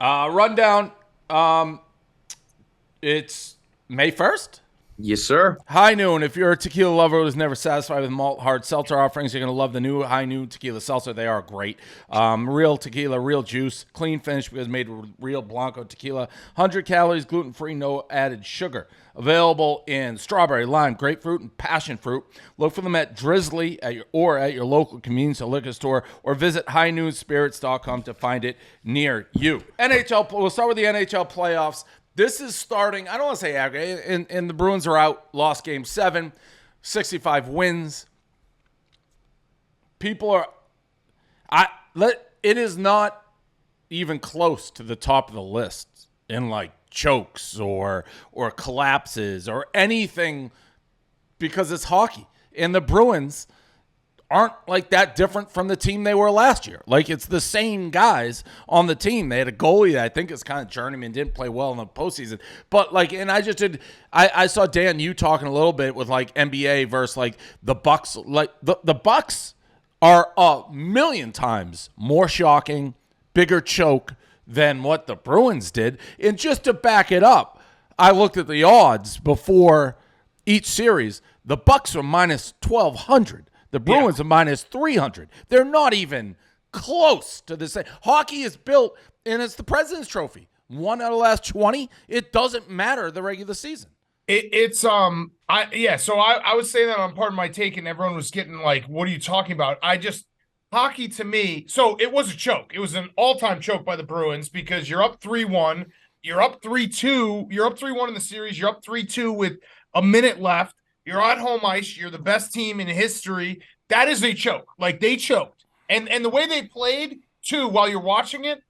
Rundown. It's May 1st. Yes, sir. High Noon. If you're a tequila lover who's never satisfied with malt hard seltzer offerings, you're going to love the new High Noon tequila seltzer. They are great. Real tequila, real juice, clean finish because made with real Blanco tequila. 100 calories, gluten-free, no added sugar. Available in strawberry, lime, grapefruit, and passion fruit. Look for them at Drizzly at your local convenience or liquor store, or visit highnoonspirits.com to find it near you. NHL. We'll start with the NHL playoffs. This is starting, I don't want to say aggregate, and the Bruins are out, lost game 7, 65 wins. It is not even close to the top of the list in like chokes or collapses or anything because it's hockey. And the Bruins aren't like that different from the team they were last year. Like, it's the same guys on the team. They had a goalie that I think is kind of journeyman, didn't play well in the postseason. But like, and I saw Dan, you talking a little bit with like NBA versus like the Bucks. Like the Bucks are a million times more shocking, bigger choke than what the Bruins did. And just to back it up, I looked at the odds before each series. The Bucks are minus 1,200. The Bruins are minus 300. They're not even close to the same. Hockey is built, and it's the President's Trophy. 1 out of the last 20. It doesn't matter the regular season. So I was saying that on part of my take, and everyone was getting like, "What are you talking about?" Hockey to me. So it was a choke. It was an all-time choke by the Bruins because you're up 3-1, you're up 3-2, you're up 3-1 in the series, you're up 3-2 with a minute left. You're at home ice. You're the best team in history. That is a choke. Like, they choked. And the way they played, too, while you're watching it,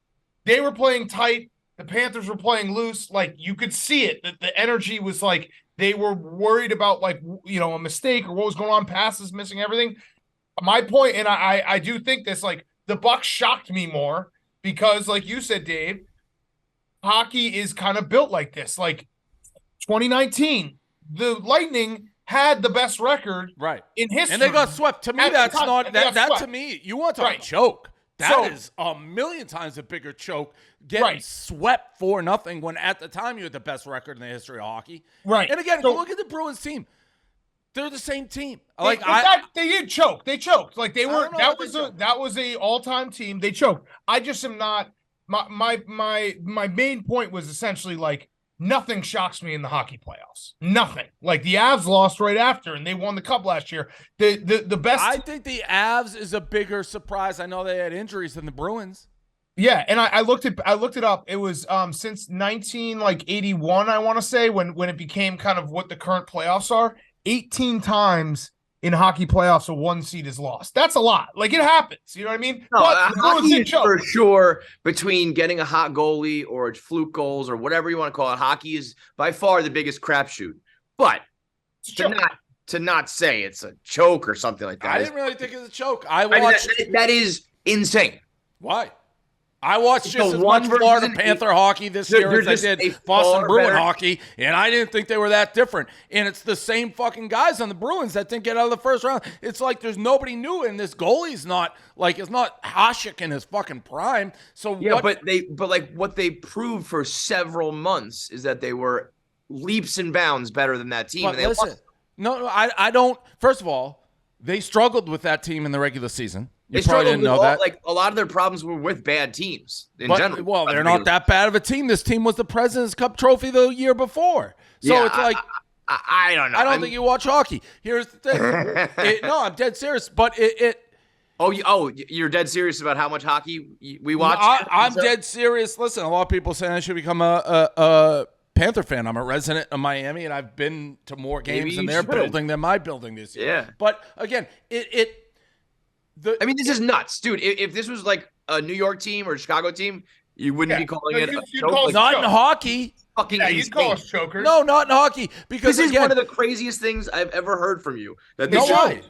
they were playing tight. The Panthers were playing loose. Like, you could see it. That the energy was like they were worried about, like, a mistake or what was going on, passes, missing everything. My point, and I do think this, like, the Bucks shocked me more because, like you said, Dave, hockey is kind of built like this. Like, 2019, the Lightning had the best record in history. And they got swept. To me, that's not that to me, you want to choke. That is a million times a bigger choke, getting swept 4-0 when at the time you had the best record in the history of hockey. Right. And again, look at the Bruins team. They're the same team. They did choke. They choked. Like, they weren't. That was a all-time team. They choked. I just am not. My main point was essentially like, nothing shocks me in the hockey playoffs. Nothing. Like, the Avs lost right after, and they won the cup last year. The best. I think the Avs is a bigger surprise. I know they had injuries than the Bruins. Yeah, and I looked it up. It was since 1981, I want to say, when it became kind of what the current playoffs are. 18 times in hockey playoffs, a one seed is lost. That's a lot. Like, it happens. You know what I mean? No, hockey is for sure, between getting a hot goalie or fluke goals or whatever you want to call it, hockey is by far the biggest crapshoot. But to not say it's a choke or something like that. I didn't really think it was a choke. That is insane. Why? I watched just as much Florida Panther hockey this year as I did Boston Bruin hockey, and I didn't think they were that different. And it's the same fucking guys on the Bruins that didn't get out of the first round. It's like there's nobody new, and this goalie's not like, it's not Hasek in his fucking prime. So yeah, but what they proved for several months is that they were leaps and bounds better than that team. But listen, no, I don't. First of all, they struggled with that team in the regular season. You probably didn't know that. Like, a lot of their problems were with bad teams in general. Well, they're not that bad of a team. This team was the President's Cup trophy the year before. So it's like, I don't know. I don't think you watch hockey. Here's the thing. No, I'm dead serious. But you're dead serious about how much hockey we watch? I'm dead serious. Listen, a lot of people saying I should become a Panther fan. I'm a resident of Miami, and I've been to more games in their building than my building this year. Yeah. But again, this is nuts, dude. If this was like a New York team or a Chicago team, you wouldn't be calling it a choke. Not in hockey. Fucking you'd call us chokers. No, not in hockey. Because this is one of the craziest things I've ever heard from you. Why?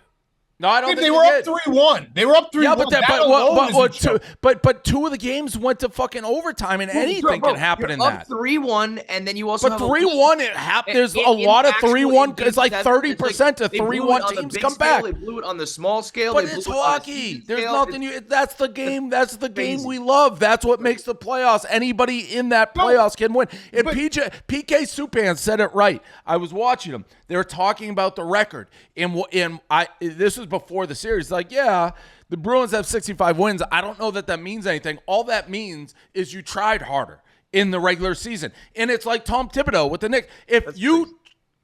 No, I don't Dude, think they were up 3-1. They were up 3-1. Yeah, but that alone is a joke. but two of the games went to fucking overtime, and anything can happen in that. 3-1, and then you also But 3-1, it happened. There's a lot of 3-1. It's like 30% to 3-1 teams come back. They blew it on the small scale. But it's hockey. There's nothing. That's the game. That's the game we love. That's what makes the playoffs. Anybody in that playoffs can win. And PK Subban said it right. I was watching them. They were talking about the record, and this was before the series. Like, yeah, the Bruins have 65 wins. I don't know that means anything. All that means is you tried harder in the regular season, and it's like Tom Thibodeau with the Knicks. It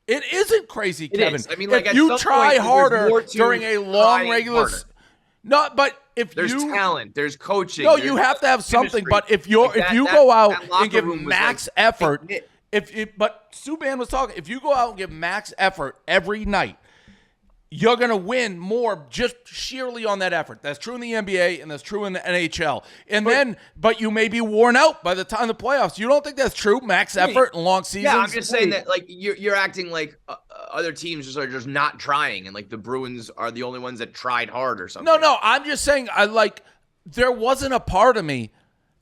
isn't crazy, Kevin. Is. I mean, like, if you try harder during a long regular. No, but if there's talent, there's coaching. No, you have to have something. But if you go out and give max effort. But Subban was talking, if you go out and give max effort every night, you're going to win more just sheerly on that effort. That's true in the NBA, and that's true in the NHL. But you may be worn out by the time of the playoffs. You don't think that's true? Max effort and long seasons? Yeah, I'm just saying that, like, you're acting like other teams are just not trying, and like the Bruins are the only ones that tried hard or something. No, I'm just saying, there wasn't a part of me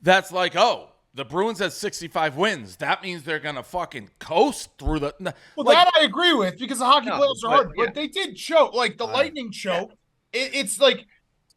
that's like, oh, the Bruins had 65 wins. That means they're going to fucking coast through the... Well, that I agree with, because the hockey playoffs are hard. But they did choke. Like, the Lightning choke, it's like,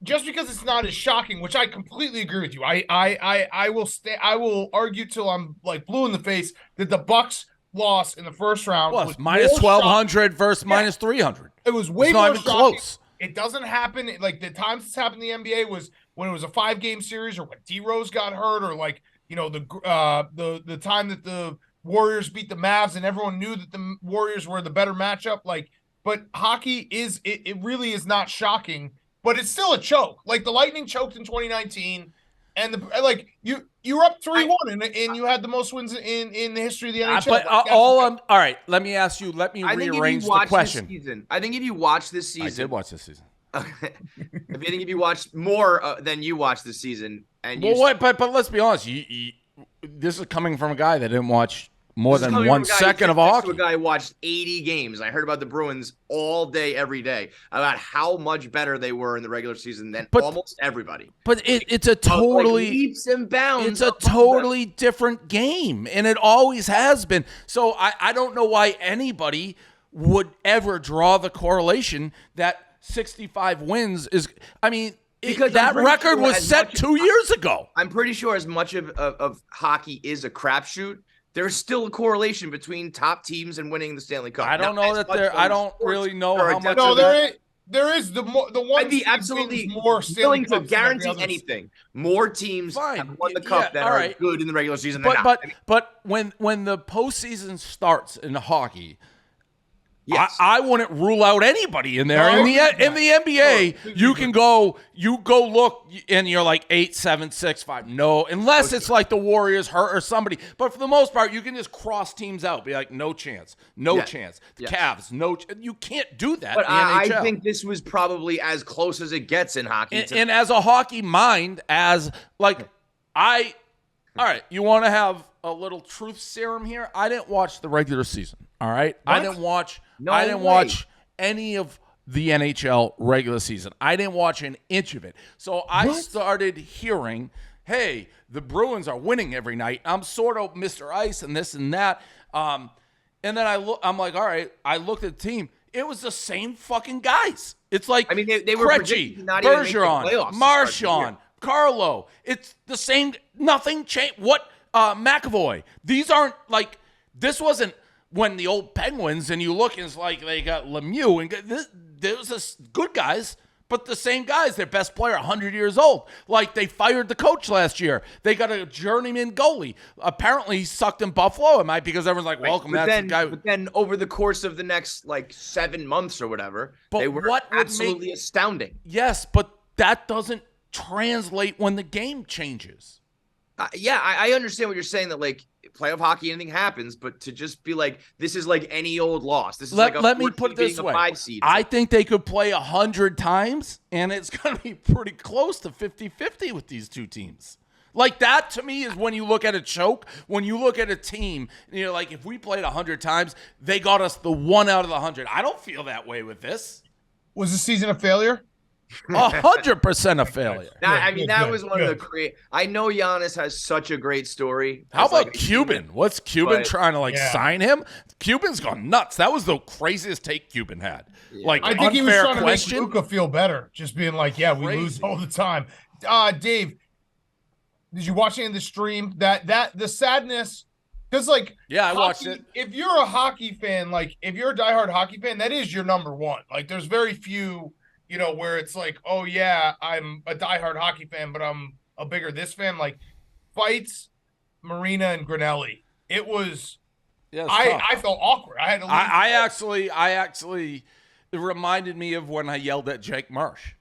just because it's not as shocking, which I completely agree with you. I will argue till I'm, like, blue in the face that the Bucks loss in the first round was minus 1,200 versus minus 300. It was way it's more not even shocking. Close. It doesn't happen. Like, the times it's happened in the NBA was when it was a 5-game series, or when D-Rose got hurt, or, like, you know, the time that the Warriors beat the Mavs and everyone knew that the Warriors were the better matchup. Like, but hockey is, it really is not shocking, but it's still a choke. Like, the Lightning choked in 2019, and you were up 3-1 and you had the most wins in the history of the NHL. But all right, let me ask you, let me rearrange the question. I think if you watch this season. I did watch this season. I think if you watched more than you watched this season, and but let's be honest, this is coming from a guy that didn't watch more than 1 second of hockey. A guy who watched 80 games. I heard about the Bruins all day, every day, about how much better they were in the regular season than almost everybody. But it's a totally leaps and bounds. It's a totally different game, and it always has been. So I don't know why anybody would ever draw the correlation that 65 wins is, I mean, because that record was set 2 years ago. I'm pretty sure as much of hockey is a crapshoot, there's still a correlation between top teams and winning the Stanley Cup. I don't know that there. I don't really know how much. No, there is the one. I'd be absolutely more willing to guarantee anything. More teams have won the cup that are good in the regular season. But when the postseason starts in hockey. Yes. I wouldn't rule out anybody in there. In the NBA, you can go look and you're like 8, 7, 6, 5. No, unless it's like the Warriors hurt or somebody. But for the most part, you can just cross teams out. Be like, no chance. No chance. The Cavs, no. You can't do that in the NHL. I think this was probably as close as it gets in hockey. And as a hockey mind, all right, you want to have a little truth serum here? I didn't watch the regular season. All right, what? I didn't watch any of the NHL regular season. I didn't watch an inch of it. So I started hearing, hey, the Bruins are winning every night. I'm sort of Mr. Ice and this and that. And then I'm like, all right. I looked at the team. It was the same fucking guys. It's like, I mean, they were Krejci, Bergeron, Marchand, Carlo. It's the same. Nothing changed. McAvoy. These aren't like, this wasn't when the old Penguins, and you look and it's like they got Lemieux, and there's this good guys, but the same guys, their best player, 100 years old. Like, they fired the coach last year. They got a journeyman goalie. Apparently, he sucked in Buffalo. It might because everyone's like, welcome, that's the guy. But then over the course of the next, 7 months or whatever, they were absolutely astounding. Yes, but that doesn't translate when the game changes. I understand what you're saying, that, playoff hockey, anything happens, but to just be like, this is like any old loss. This is let me put it this way. 5 seed. I think they could play 100 times, and it's going to be pretty close to 50-50 with these two teams. Like, that to me is when you look at a choke, when you look at a team, and you're like, if we played 100 times, they got us the 1 out of the 100. I don't feel that way with this. Was the season a failure? 100% a failure. That was one of the I know Giannis has such a great story. How about Cuban? What's Cuban trying to sign him? Cuban's gone nuts. That was the craziest take Cuban had. Yeah. I think he was trying to make Luka feel better, just being like, "Yeah, we lose all the time." Dave, did you watch any of the stream? That the sadness, because I watched it. If you're a hockey fan, if you're a diehard hockey fan, that is your number one. There's very few. Where it's oh yeah, I'm a diehard hockey fan, but I'm a bigger this fan. Fights, Marina and Grinelli. It was. Yeah, I felt awkward. I had to. I actually, it reminded me of when I yelled at Jake Marsh.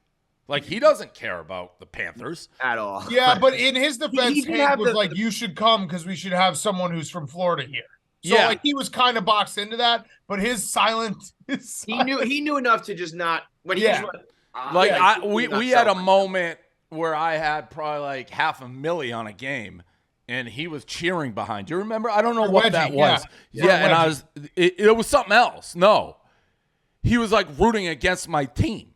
He doesn't care about the Panthers at all. Yeah, but in his defense, Hank was you should come because we should have someone who's from Florida here. So he was kind of boxed into that, but his silence. He knew enough to just not. When he we had a moment where I had probably $500,000 on a game, and he was cheering behind. Do you remember? I don't know what that was. Yeah, and I was. It was something else. No, he was rooting against my team,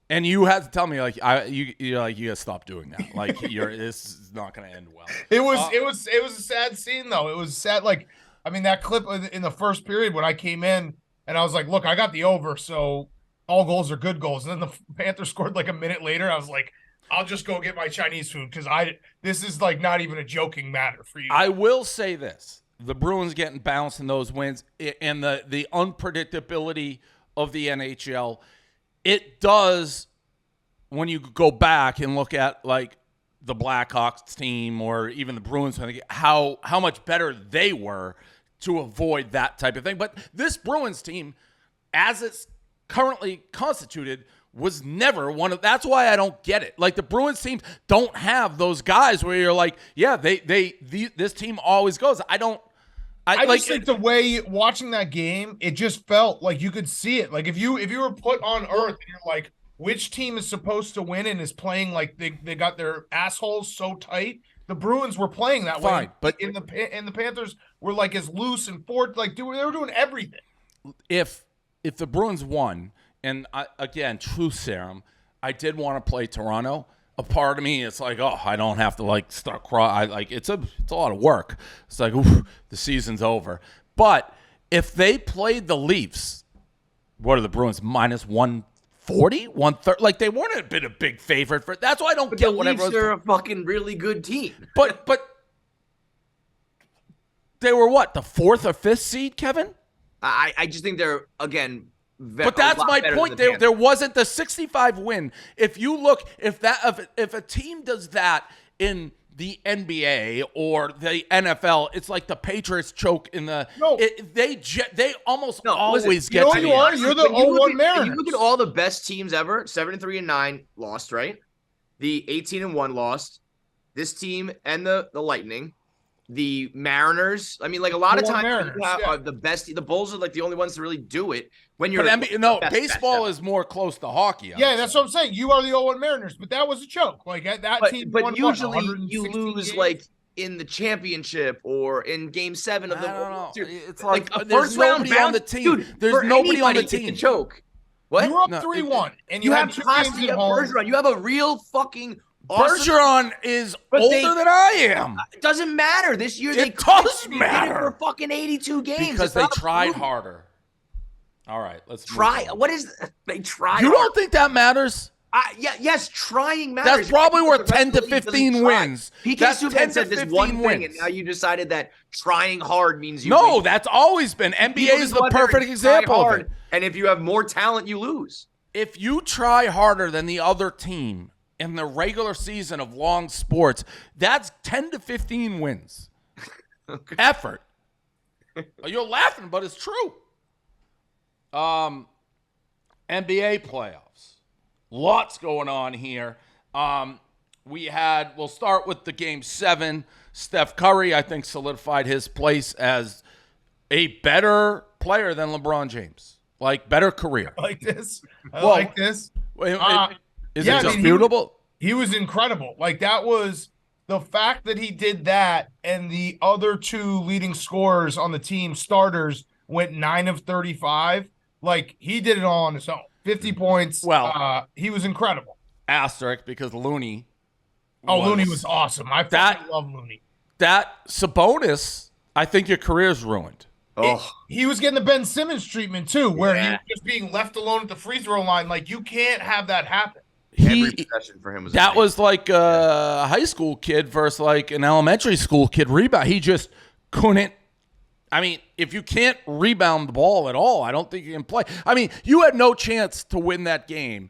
and you had to tell me you gotta stop doing that. This is not gonna end well. It was a sad scene though. It was sad. That clip in the first period when I came in and I was like, look, I got the over, so all goals are good goals. And then the Panthers scored a minute later. I was like, I'll just go get my Chinese food because this is not even a joking matter for you. I will say this. The Bruins getting bounced in those wins and the unpredictability of the NHL, it does, when you go back and look at the Blackhawks team or even the Bruins, how much better they were to avoid that type of thing. But this Bruins team, as it's currently constituted, was never one of. That's why I don't get it. The Bruins teams don't have those guys where you're this team always goes. I just think the way watching that game, it just felt like you could see it. If you were put on Earth and you're which team is supposed to win and is playing they got their assholes so tight. The Bruins were playing that way, but in the Panthers were as loose and forward. They were doing everything. If the Bruins won, and again, truth serum, I did want to play Toronto. A part of me, it's I don't have to start crying. It's a lot of work. It's oof, the season's over. But if they played the Leafs, what are the Bruins -140, 130? They weren't a big favorite for. That's why I don't get what everyone's. They're a fucking really good team. But they were what, the 4th or 5th seed, Kevin? I just think they're but that's my point. There wasn't the 65 win. If you look, if a team does that in the NBA or the NFL, it's like the Patriots choke in the. No, they almost always get. You are. You're the 0-1 Mariners. You look at all the best teams ever. 7-3-9 lost, right? The 18-1 lost. This team and the Lightning. The Mariners. A lot of times the best. The Bulls are the only ones to really do it. When you're baseball is more close to hockey. That's what I'm saying. You are the 0-1 Mariners, but that was a choke. That team. But usually you lose games? In the championship or in Game 7 of the. I don't know. It's a first round on the team. Dude, there's nobody on the team. Choke. What? You're up 3-1, and you have 2 games at home. You have a real fucking. Bergeron is older than I am. It doesn't matter. This year it does matter for fucking 82 games because they tried harder. All right, let's try. What is they try? You don't think that matters? Yes, trying matters. That's probably worth 10 to 15 wins. PK Subban said this one thing, and now you decided that trying hard means you. No, that's always been. NBA is the perfect example of it. And if you have more talent, you lose. If you try harder than the other team in the regular season of long sports, that's 10 to 15 wins. Okay. Effort. You're laughing, but it's true. NBA playoffs. Lots going on here. We'll start with the Game 7. Steph Curry, I think, solidified his place as a better player than LeBron James. Better career. I like this. Is it disputable? He was incredible. That was the fact that he did that, and the other 2 leading scorers on the team, starters, went 9 of 35. He did it all on his own. 50 points. Well, he was incredible. Asterisk, because Looney. Looney was awesome. I fucking love Looney. That Sabonis, I think your career's ruined. He was getting the Ben Simmons treatment too, where he was just being left alone at the free throw line. Like, you can't have that happen. Every possession for him was amazing. Was like a high school kid versus like an elementary school kid rebound. He just couldn't. I mean, if you can't rebound the ball at all, I don't think you can play. I mean, you had no chance to win that game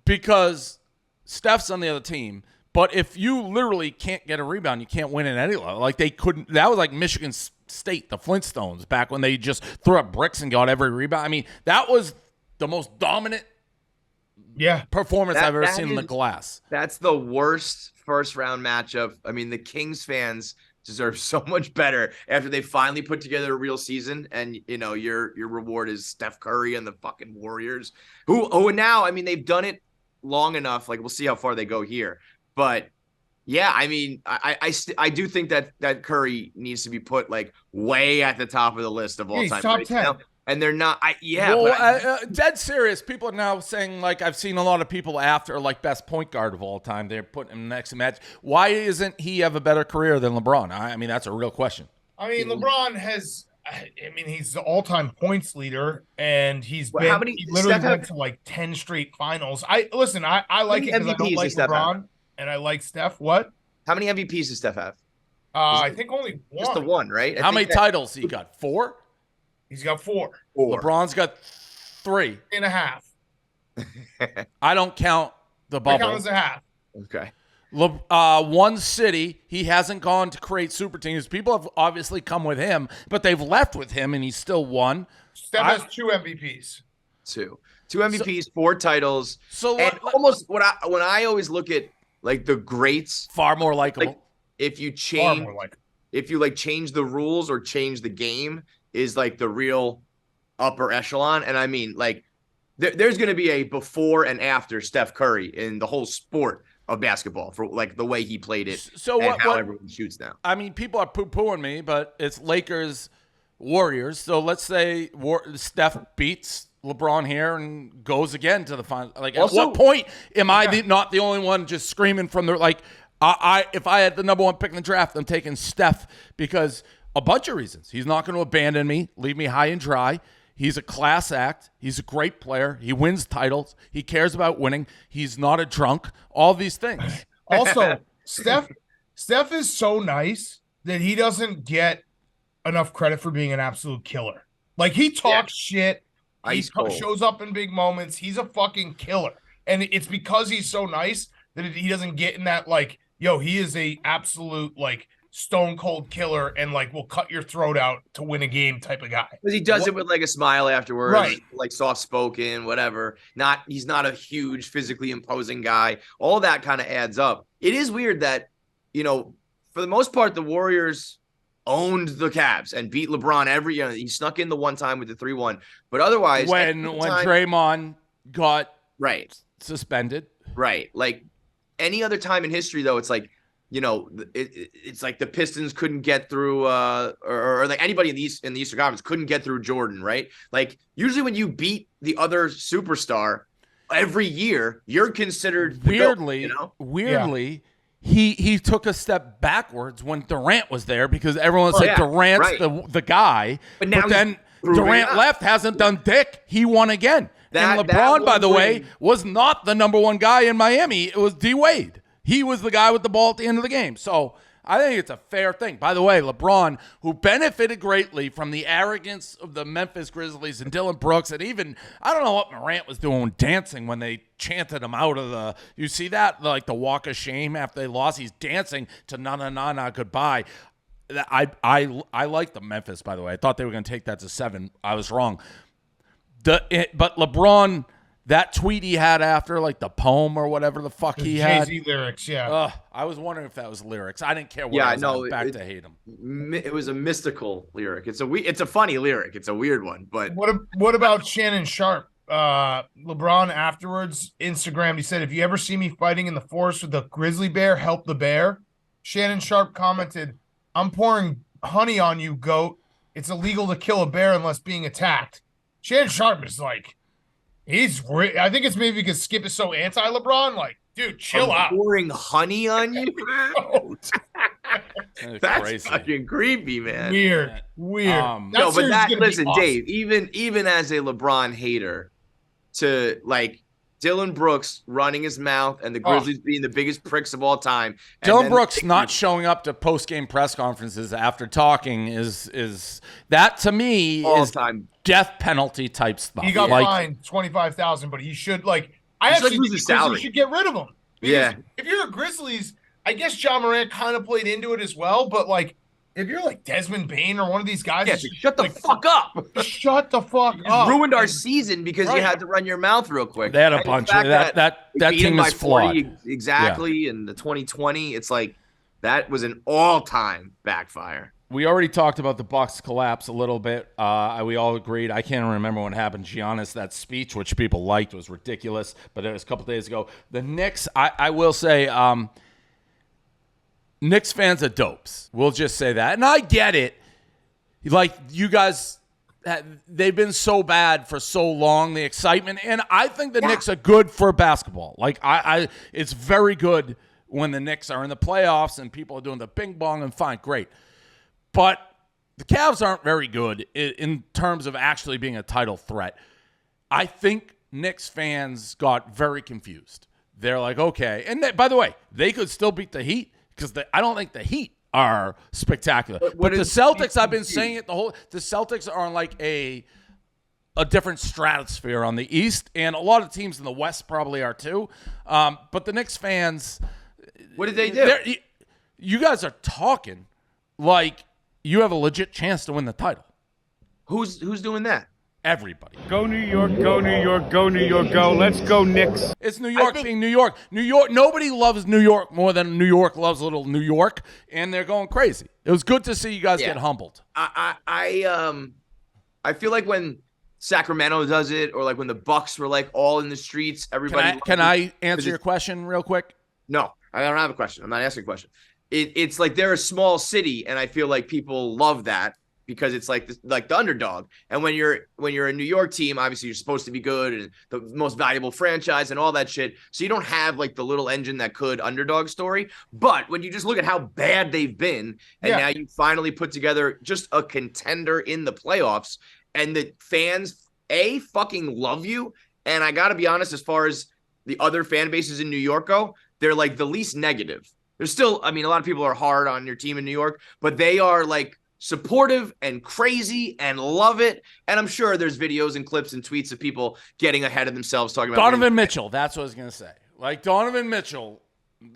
because Steph's on the other team. But if you literally can't get a rebound, you can't win at any level. Like, they couldn't. That was like Michigan State, the Flintstones, back when they just threw up bricks and got every rebound. I mean, that was the most dominant performance I've ever seen in the glass. That's the worst first round matchup. I mean, the Kings fans deserve so much better after they finally put together a real season. And, you know, your reward is Steph Curry and the fucking Warriors, who now, I mean, they've done it long enough. Like, we'll see how far they go here. But yeah, I mean, I do think that Curry needs to be put like way at the top of the list of all time. Top 10. Now. And they're not. Dead serious. People are now saying, like, I've seen a lot of people after, like, best point guard of all time. They're putting him next to Magic. Why isn't he have a better career than LeBron? I mean, that's a real question. I mean, LeBron has. I mean, he's the all-time points leader, and he literally went to like 10 straight finals. I like it because I don't like LeBron. And I like Steph. What? How many MVPs does Steph have? I think only one. Just the one, right? How many titles he got? 4? He's got 4. LeBron's got 3 and a half. I don't count the bubble. I count as a half. Okay. One city, he hasn't gone to create super teams. People have obviously come with him, but they've left with him, and he's still won. Steph has 2 MVPs. 2 MVPs, 4 titles. So almost when I always look at like the greats, far more likable. Like, if you change the rules or change the game, is like the real upper echelon. And I mean, like, there's going to be a before and after Steph Curry in the whole sport of basketball for like the way he played it. So how everyone shoots now. I mean, people are poo-pooing me, but it's Lakers, Warriors. So let's say Steph beats LeBron here and goes again to the final. Like, at what point am I not the only one just screaming from the, like, if I had the number 1 pick in the draft, I'm taking Steph because a bunch of reasons. He's not going to abandon me, leave me high and dry. He's a class act. He's a great player. He wins titles. He cares about winning. He's not a drunk. All these things. Also, Steph is so nice that he doesn't get enough credit for being an absolute killer. Like, he talks shit. He shows up in big moments. He's a fucking killer. And it's because he's so nice that he doesn't get in that, like, yo, he is a absolute, like, stone cold killer and, like, will cut your throat out to win a game type of guy. Because he does it with, like, a smile afterwards, right? Like, soft-spoken, whatever. He's not a huge, physically imposing guy. All that kind of adds up. It is weird that, you know, for the most part, the Warriors owned the Cavs and beat LeBron every year. He snuck in the one time with the 3-1. But otherwise, when Draymond got suspended. Right. Like, any other time in history, though, it's like, you know, it's like the Pistons couldn't get through, or like anybody in the Eastern Conference couldn't get through Jordan, right? Like, usually when you beat the other superstar every year, you're considered weirdly, the GOAT, you know? Weirdly. He took a step backwards when Durant was there because everyone said Durant's the guy. But then Durant left, hasn't done dick. He won again. And LeBron, by the way, was not the number 1 guy in Miami. It was D. Wade. He was the guy with the ball at the end of the game. So I think it's a fair thing. By the way, LeBron, who benefited greatly from the arrogance of the Memphis Grizzlies and Dylan Brooks, and even, I don't know what Morant was doing dancing when they chanted him out of the, you see that? Like the walk of shame after they lost. He's dancing to na na na na goodbye. I like the Memphis, by the way. I thought they were going to take that to 7. I was wrong. But LeBron, that tweet he had after, like the poem or whatever the fuck he had. Jay-Z lyrics, yeah. I was wondering if that was lyrics. I didn't care what I was back to hate him. It was a mystical lyric. It's a funny lyric. It's a weird one. But what about Shannon Sharp? LeBron afterwards, Instagram, he said, if you ever see me fighting in the forest with a grizzly bear, help the bear. Shannon Sharp commented, I'm pouring honey on you, goat. It's illegal to kill a bear unless being attacked. Shannon Sharp is like I think it's maybe because Skip is so anti-LeBron. Like, dude, chill out. Pouring honey on you. That's crazy. fucking creepy, man. Weird. No, but listen, awesome. Dave. Even as a LeBron hater, to like Dylan Brooks running his mouth and the Grizzlies being the biggest pricks of all time. Dylan Brooks not showing up to post-game press conferences after talking is that to me all is time death penalty type stuff. He got fined $25,000, but he should I actually think he should get rid of him. Yeah. If you're a Grizzlies, I guess John Morant kind of played into it as well, but like if you're like Desmond Bane or one of these guys, shut the fuck up. Shut the fuck up. Ruined our season because you had to run your mouth real quick. They had a bunch of that team is flawed. Exactly. In the 2020, it's like that was an all-time backfire. We already talked about the Bucks collapse a little bit. We all agreed. I can't remember when it happened. Giannis, that speech, which people liked, was ridiculous, but it was a couple days ago. The Knicks, I will say, Knicks fans are dopes. We'll just say that. And I get it. Like, you guys, they've been so bad for so long, the excitement. And I think the Knicks are good for basketball. Like, it's very good when the Knicks are in the playoffs and people are doing the ping pong and fine, great. But the Cavs aren't very good in terms of actually being a title threat. I think Knicks fans got very confused. They're like, okay. And by the way, they could still beat the Heat. Because I don't think the Heat are spectacular. But the Celtics, I've been saying it the Celtics are on like a different stratosphere on the East. And a lot of teams in the West probably are too. But the Knicks fans. What did they do? You guys are talking like you have a legit chance to win the title. Who's doing that? Everybody. Go New York, go New York, go New York, go. Let's go Knicks. It's New York being New York. New York, nobody loves New York more than New York loves little New York, and they're going crazy. It was good to see you guys get humbled. I feel like when Sacramento does it, or like when the Bucks were like all in the streets, everybody. Can I answer your question real quick? No, I don't have a question. I'm not asking a question. It's like they're a small city, and I feel like people love that. Because it's like the underdog, and when you're a New York team, obviously you're supposed to be good and the most valuable franchise and all that shit. So you don't have like the little engine that could underdog story. But when you just look at how bad they've been, and now you finally put together just a contender in the playoffs, and the fans fucking love you. And I gotta be honest, as far as the other fan bases in New York go, they're like the least negative. There's still, I mean, a lot of people are hard on your team in New York, but they are like supportive and crazy and love it. And I'm sure there's videos and clips and tweets of people getting ahead of themselves talking about Donovan Mitchell. That's what I was going to say. Like Donovan Mitchell,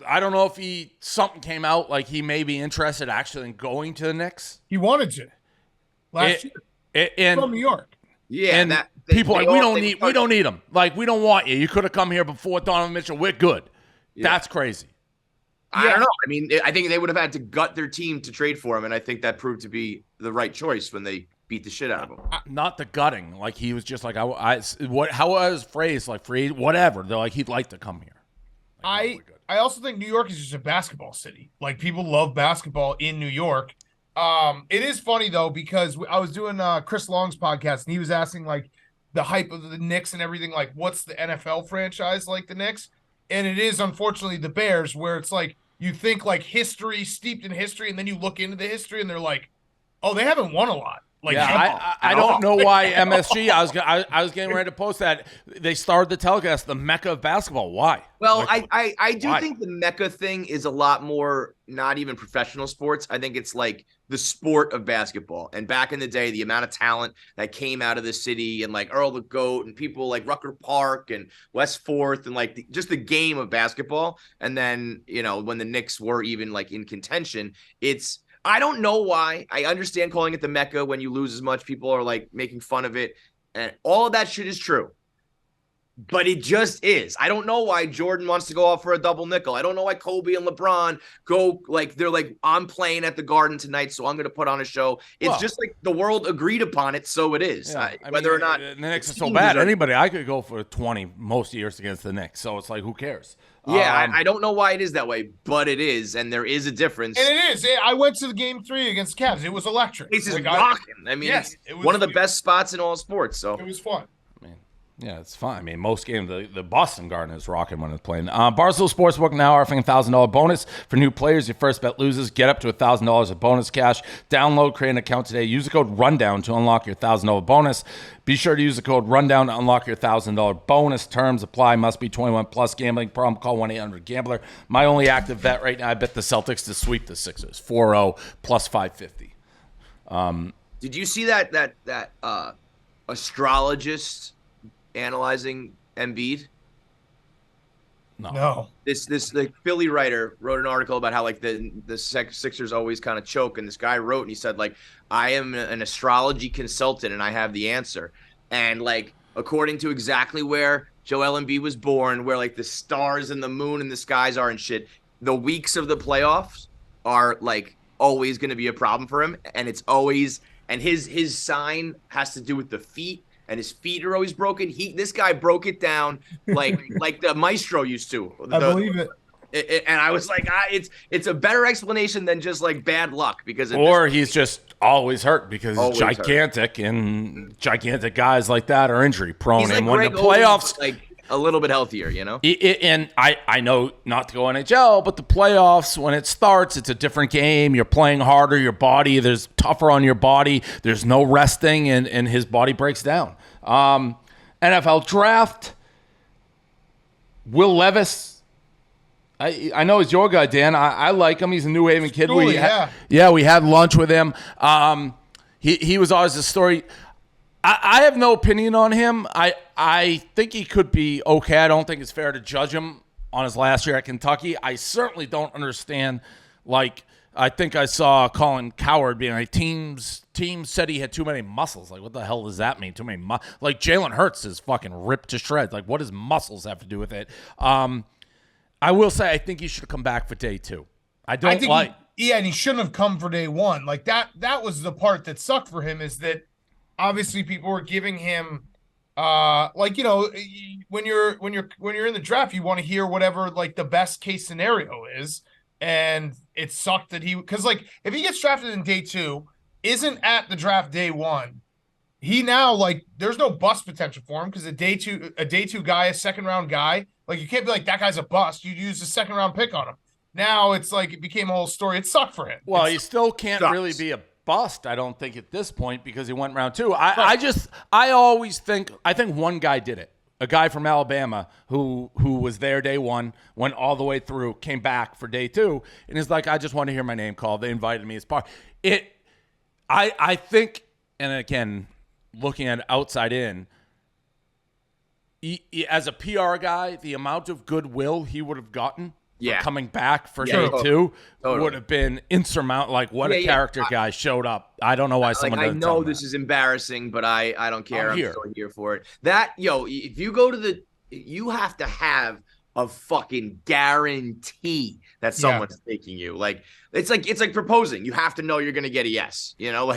I don't know if something came out like he may be interested actually in going to the Knicks. He wanted to last year from New York. Yeah, and people like we don't need him. Like we don't want you. You could have come here before Donovan Mitchell. We're good. Yeah. That's crazy. I don't know. I mean, I think they would have had to gut their team to trade for him, and I think that proved to be the right choice when they beat the shit out of him. Not the gutting. Like he was just like, how was phrased? Like free, whatever. They're like, he'd like to come here. Like, I also think New York is just a basketball city. Like people love basketball in New York. It is funny though, because I was doing Chris Long's podcast and he was asking like the hype of the Knicks and everything. Like what's the NFL franchise like the Knicks? And it is unfortunately the Bears, where it's like you think like history, steeped in history, and then you look into the history and they're like, oh, they haven't won a lot. Like, yeah, I don't know why MSG. I was getting ready to post that they started the telecast, the Mecca of basketball. Why? Well, like, I do think the Mecca thing is a lot more not even professional sports. I think it's like the sport of basketball. And back in the day, the amount of talent that came out of the city, and like Earl the Goat and people like Rucker Park and West Fourth, and like just the game of basketball. And then, you know, when the Knicks were even like in contention, I don't know why. I understand calling it the Mecca when you lose as much. People are like making fun of it. And all of that shit is true. But it just is. I don't know why Jordan wants to go out for a double nickel. I don't know why Kobe and LeBron go like, they're like, I'm playing at the Garden tonight, so I'm going to put on a show. It's just like the world agreed upon it, so it is. Yeah, whether or not the Knicks are so bad. Anybody, I could go for 20 most years against the Knicks. So it's like, who cares? Yeah, I don't know why it is that way, but it is, and there is a difference. And it is. I went to the game 3 against Cavs. It was electric. This is rocking. I mean, it's one of the best spots in all sports. So it was fun. Man, Yeah, it's fine. I mean, most games, the Boston Garden is rocking when it's playing. Barstool Sportsbook now offering a $1,000 bonus for new players. Your first bet loses. Get up to $1,000 of bonus cash. Download, create an account today. Use the code RUNDOWN to unlock your $1,000 bonus. Be sure to use the code RUNDOWN to unlock your $1,000 bonus. Terms apply. Must be 21 plus. Gambling problem? Call 1-800-GAMBLER. My only active bet right now, I bet the Celtics to sweep the Sixers. 4-0 plus 550. Did you see that astrologist analyzing Embiid? No. This like Philly writer wrote an article about how like the Sixers always kind of choke, and this guy wrote and he said like, I am an astrology consultant and I have the answer. And like according to exactly where Joel Embiid was born, where like the stars and the moon and the skies are and shit, the weeks of the playoffs are like always going to be a problem for him, and it's always, and his sign has to do with the feet. And his feet are always broken. This guy broke it down like the maestro used to. I believe it. And I was like, it's a better explanation than just like bad luck, because he's just always hurt because he's gigantic, and gigantic guys like that are injury prone. He's like and when Greg the playoffs, Oden, like a little bit healthier, you know. And I know not to go NHL, but the playoffs, when it starts, it's a different game. You're playing harder. Your body, there's tougher on your body. There's no resting, and his body breaks down. NFL draft. Will Levis. I know he's your guy, Dan. I like him. He's a New Haven kid. Truly, We had lunch with him. He was always a story. I have no opinion on him. I think he could be okay. I don't think it's fair to judge him on his last year at Kentucky. I certainly don't understand. Like, I think I saw Colin Cowherd being like, teams said he had too many muscles. Like, what the hell does that mean? Too many like Jalen Hurts is fucking ripped to shreds. Like, what does muscles have to do with it? I will say I think he should have come back for day 2. and he shouldn't have come for day 1. Like that was the part that sucked for him, is that obviously people were giving him like, you know, when you're in the draft, you want to hear whatever like the best case scenario is. And it sucked that because like if he gets drafted in day 2, isn't at the draft day 1, he now like there's no bust potential for him, because a day two guy, a second round guy, like you can't be like that guy's a bust. You'd use a second round pick on him. Now it's like it became a whole story. It sucked for him. Well, he still can't really be a bust, I don't think, at this point, because he went round 2. I think one guy did it. A guy from Alabama who was there day 1, went all the way through, came back for day 2, and is like, I just want to hear my name called. They invited me as part. I think, and again, looking at outside in, as a PR guy, the amount of goodwill he would have gotten for coming back for day 2 would have been insurmountable. Like, what a character guy showed up. I don't know why someone doesn't tell him this is embarrassing, but I don't care. I'm still here for it. If you go to you have to have a fucking guarantee that someone's taking you. Like it's like proposing. You have to know you're gonna get a yes. You know,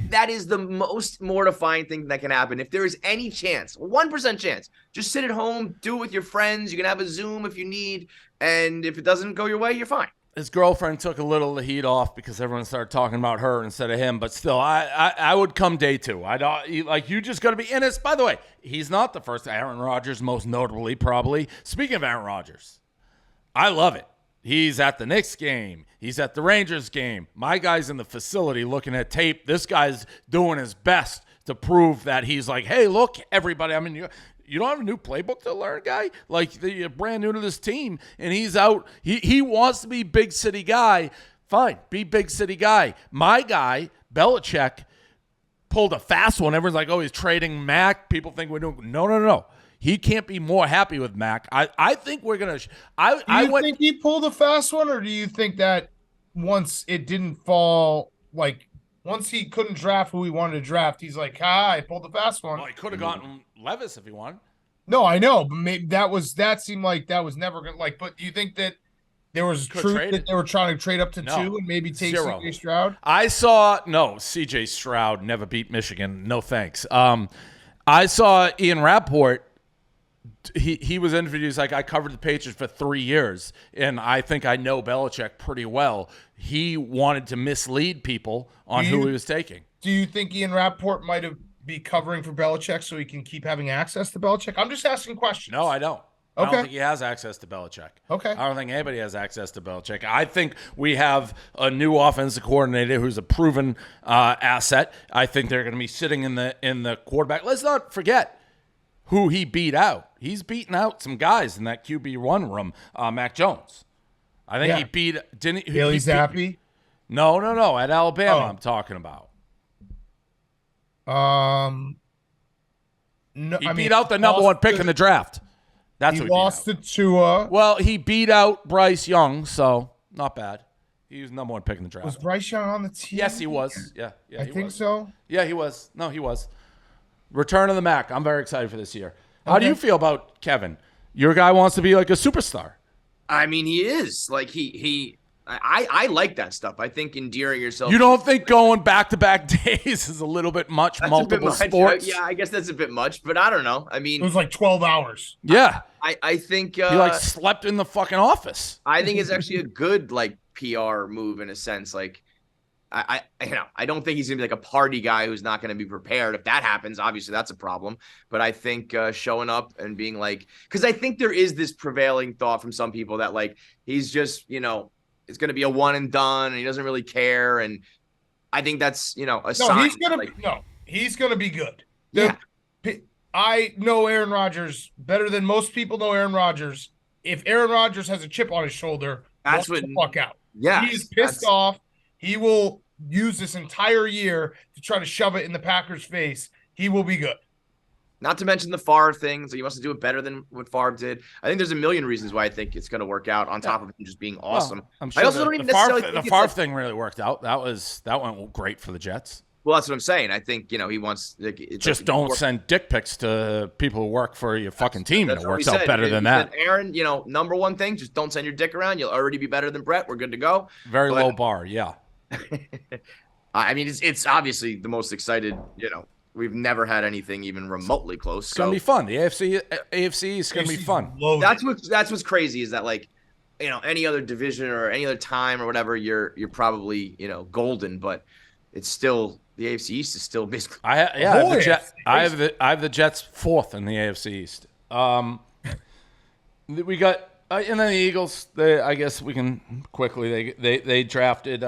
that is the most mortifying thing that can happen. If there is any chance, 1% chance, just sit at home, do it with your friends. You can have a Zoom if you need. And if it doesn't go your way, you're fine. His girlfriend took a little of the heat off because everyone started talking about her instead of him. But still, I would come day 2. You just got to be in it. By the way, he's not the first. Aaron Rodgers, most notably, probably. Speaking of Aaron Rodgers, I love it. He's at the Knicks game. He's at the Rangers game. My guy's in the facility looking at tape. This guy's doing his best to prove that he's like, hey, look, everybody. I mean, you don't have a new playbook to learn, guy? Like, you're brand new to this team, and he's out. He wants to be big city guy. Fine, be big city guy. My guy, Belichick, pulled a fast one. Everyone's like, oh, he's trading Mac. People think we're doing – no. He can't be more happy with Mac. I think we're going to – Do you think he pulled a fast one, or do you think that once it didn't fall, like once he couldn't draft who he wanted to draft, he's like, I pulled the fast one? Well, he could have gotten Levis if he wanted. No, I know, but maybe that seemed like that was never going to – like, but do you think that there was truth that they were trying to trade up to 2 and maybe take C.J. Stroud? C.J. Stroud never beat Michigan. No thanks. I saw Ian Rappaport. He was interviewed. He's like, I covered the Patriots for 3 years, and I think I know Belichick pretty well. He wanted to mislead people on who he was taking. Do you think Ian Rappaport might have be covering for Belichick so he can keep having access to Belichick? I'm just asking questions. No, I don't. I Okay. don't think he has access to Belichick. Okay. I don't think anybody has access to Belichick. I think we have a new offensive coordinator who's a proven asset. I think they're going to be sitting in the quarterback. Let's not forget who he beat out. He's beaten out some guys in that QB1 room. Mac Jones. I think he beat. Didn't he? Bailey Zappi? No. At Alabama, Oh. I'm talking about. No, He beat out the number one pick in the draft. That's He who he beat lost out. to Tua. Well, he beat out Bryce Young, so not bad. He was number one pick in the draft. Was Bryce Young on the team? Yes, he was. Yeah, I he think was. so. Yeah, he was. No, he was. Return of the Mac. I'm very excited for this year. How do Okay. you feel about Kevin? Your guy wants to be like a superstar. I mean, he is like I like that stuff. I think endearing yourself. You don't think going back-to-back days is a little bit much? That's a Multiple bit much. sports. Yeah, I guess that's a bit much, but I don't know. I It mean, was like 12 hours. Yeah. I think He like slept in the fucking office. I think it's actually a good like PR move in a sense. Like I don't think he's gonna be like a party guy who's not gonna be prepared. If that happens, obviously that's a problem. But I think showing up and being like, because I think there is this prevailing thought from some people that like he's just it's gonna be a one and done and he doesn't really care. And I think that's a sign. He's gonna be good. Yeah. I know Aaron Rodgers better than most people know Aaron Rodgers. If Aaron Rodgers has a chip on his shoulder, That's walk what- the fuck out. Yeah, He's pissed off. He will use this entire year to try to shove it in the Packers' face. He will be good. Not to mention the Favre thing, so he wants to do it better than what Favre did. I think there's a million reasons why I think it's going to work out. On top of him just being awesome. Well, I'm sure I also don't even necessarily think the it's Favre like- thing really worked out. That went great for the Jets. Well, that's what I'm saying. I think he wants. Just don't send dick pics to people who work for your fucking team, and That's it what works we out said. better He than said, that. Aaron, number one thing, just don't send your dick around. You'll already be better than Brett. We're good to go. Very But- low bar, yeah. I mean, it's obviously the most excited. We've never had anything even remotely close. It's gonna be fun. The AFC is gonna be AFC's fun. loaded. That's what's crazy is that like, any other division or any other time or whatever, you're probably golden, but it's still the AFC East is still basically. I have the Jets fourth in the AFC East. We got and then the Eagles. I guess we can quickly. They drafted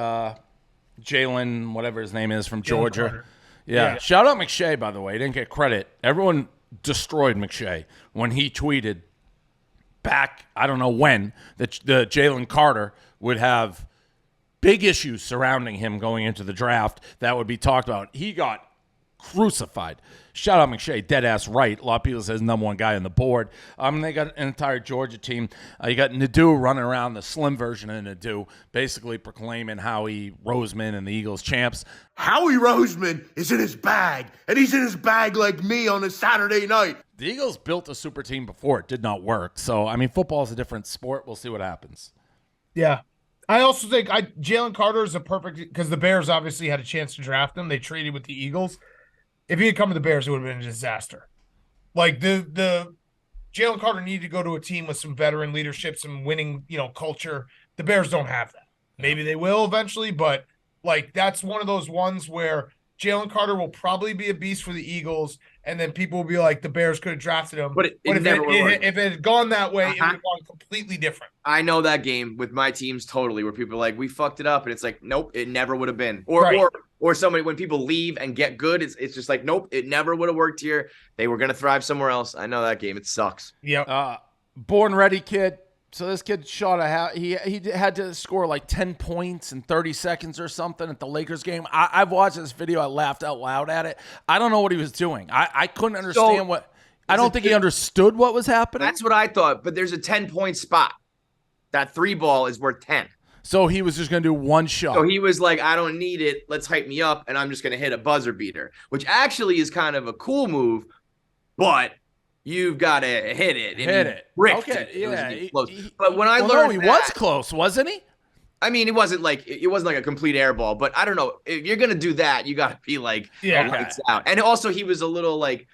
Jalen, whatever his name is, from Georgia. Carter. Yeah. Yeah. Shout out McShay, by the way. He didn't get credit. Everyone destroyed McShay when he tweeted back, I don't know when, that the Jalen Carter would have big issues surrounding him going into the draft that would be talked about. He got crucified. Shout out McShay, dead ass right. A lot of people say he's the number one guy on the board. They got an entire Georgia team. You got Nadeau running around, the slim version of Nadeau, basically proclaiming Howie Roseman and the Eagles champs. Howie Roseman is in his bag, and he's in his bag like me on a Saturday night. The Eagles built a super team before. It did not work. So, I mean, football is a different sport. We'll see what happens. Yeah. I also think Jalen Carter is a perfect because the Bears obviously had a chance to draft him. They traded with the Eagles. If he had come to the Bears, it would have been a disaster. Like the Jalen Carter needed to go to a team with some veteran leadership, some winning, culture. The Bears don't have that. Maybe they will eventually, but like that's one of those ones where Jalen Carter will probably be a beast for the Eagles, and then people will be like, the Bears could have drafted him. But it never would work. if it had gone that way, it would have gone completely different. I know that game with my teams totally, where people are like, we fucked it up, and it's like, nope, it never would have been. Or somebody, when people leave and get good, it's just like, nope, it never would have worked here. They were gonna thrive somewhere else. I know that game. It sucks. Yep. Born ready kid. So this kid shot he had to score like 10 points in 30 seconds or something at the Lakers game. I've watched this video. I laughed out loud at it. I don't know what he was doing. I couldn't understand I don't think he understood what was happening. That's what I thought. But there's a 10-point spot. That 3 ball is worth 10. So he was just going to do one shot. So he was like, I don't need it. Let's hype me up. And I'm just going to hit a buzzer beater, which actually is kind of a cool move, but you've got to hit it. Hit it. Ripped Okay, it. It was yeah. close. But when I learned no, he was close, wasn't he? I mean, it wasn't like a complete air ball, but I don't know. If you're going to do that, you got to be like, Yeah. lights out. And also he was a little like,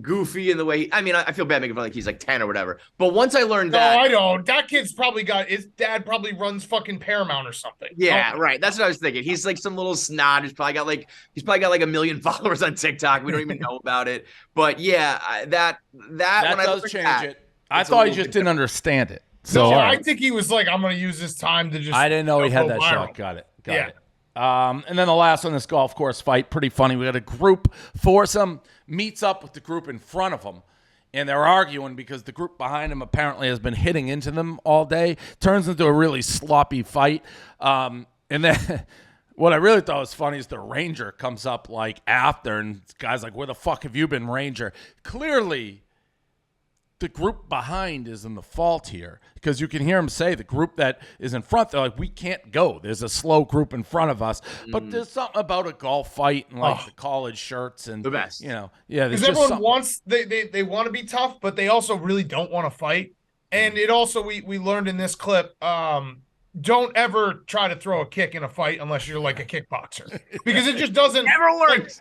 goofy in the way. I feel bad making fun like he's like 10 or whatever. But once I learned No, that, I don't. That kid's probably his dad probably runs fucking Paramount or something. yeah, right. That's what I was thinking. He's like some little snot who's probably got like 1 million followers on TikTok. We don't even know about it. But yeah, that when does I change it. I thought he just didn't understand it. So No, I think he was like, I'm going to use this time to just. I didn't know he had go that viral. shot. Got it. Yeah. And then the last one, this golf course fight, pretty funny. We got a group foursome meets up with the group in front of them, and they're arguing because the group behind them apparently has been hitting into them all day. Turns into a really sloppy fight. And then what I really thought was funny is the Ranger comes up like after, and the guy's like, "Where the fuck have you been, Ranger?" Clearly, the group behind is in the fault here, because you can hear him say the group that is in front, they're like, we can't go. There's a slow group in front of us. But there's something about a golf fight and like the college shirts and the best. Yeah. Because everyone wants they want to be tough, but they also really don't want to fight. And it also we learned in this clip, don't ever try to throw a kick in a fight unless you're like a kickboxer, because it just doesn't Never works.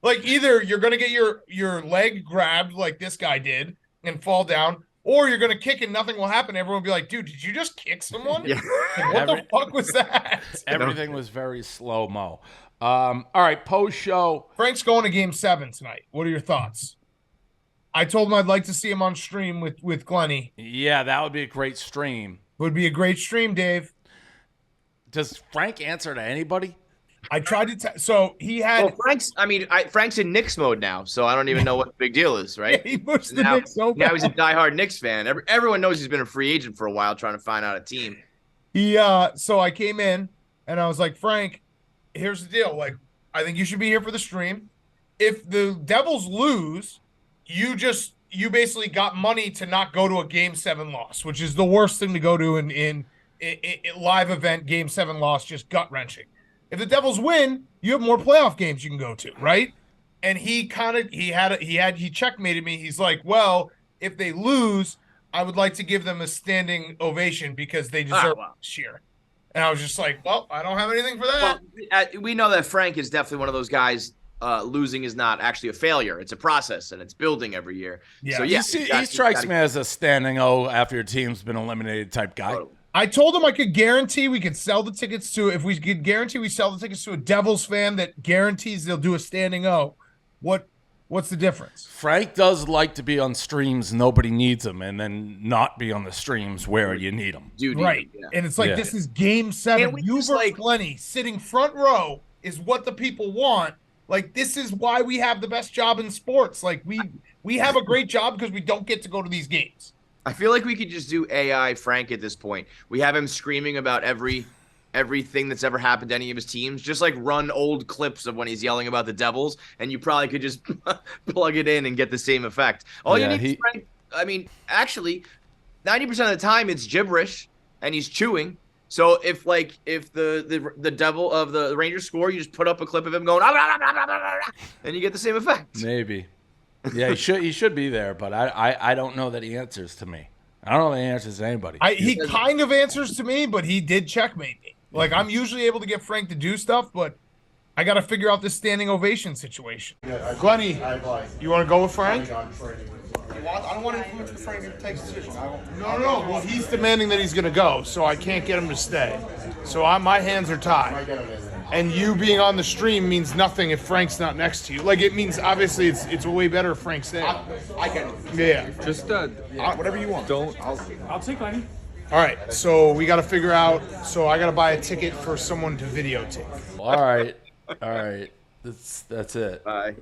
Like either you're gonna get your leg grabbed like this guy did and fall down, or you're going to kick and nothing will happen. Everyone will be like, dude, did you just kick someone? Yeah. Like, what the fuck was that? Everything was very slow-mo. All right, post-show. Frank's going to Game 7 tonight. What are your thoughts? I told him I'd like to see him on stream with Glenny. Yeah, that would be a great stream. Would be a great stream, Dave. Does Frank answer to anybody? I tried to so he had Frank's in Knicks mode now, so I don't even know what the big deal is, right? he pushed the now, Knicks so now bad. he's a diehard Knicks fan. Everyone knows he's been a free agent for a while trying to find out a team. So I came in and I was like, Frank, here's the deal. Like, I think you should be here for the stream. If the Devils lose, you basically got money to not go to a Game 7 loss, which is the worst thing to go to in live event. Game 7 loss, just gut wrenching. If the Devils win, you have more playoff games you can go to, right? And he checkmated me. He's like, well, if they lose, I would like to give them a standing ovation because they deserve it this year. And I was just like, well, I don't have anything for that. Well, we know that Frank is definitely one of those guys. Losing is not actually a failure. It's a process, and it's building every year. Yeah. So, he strikes me as a standing O after your team's been eliminated type guy. Totally. I told him I could guarantee we could sell the tickets to, if we could guarantee we sell the tickets to a Devils fan that guarantees they'll do a standing O. What's the difference? Frank does like to be on streams nobody needs him, and then not be on the streams where you need him. Right. Yeah. And it's like, this is Game 7. You versus Glenny sitting front row is what the people want. Like, this is why we have the best job in sports. Like, we have a great job because we don't get to go to these games. I feel like we could just do AI Frank at this point. We have him screaming about everything that's ever happened to any of his teams. Just like run old clips of when he's yelling about the Devils, and you probably could just plug it in and get the same effect. All you need is Frank. I mean, actually, 90% of the time it's gibberish and he's chewing. So if the Devil of the Rangers score, you just put up a clip of him going, and you get the same effect. Maybe. Yeah, he should be there, but I don't know that he answers to me. I don't know that he answers to anybody. He kind of answers to me, but he did checkmate me. Like, I'm usually able to get Frank to do stuff, but I got to figure out this standing ovation situation. Glenny, you want to go with Frank? I don't want to influence Frank to take decisions. No. Well, he's demanding that he's going to go, so I can't get him to stay. So my hands are tied. And you being on the stream means nothing if Frank's not next to you. Like, it means, obviously, it's way better if Frank's there. I get it. Yeah. Just Whatever you want. I'll take Lenny. All right, so we got to figure out, so I got to buy a ticket for someone to videotape. All right. That's it. Bye.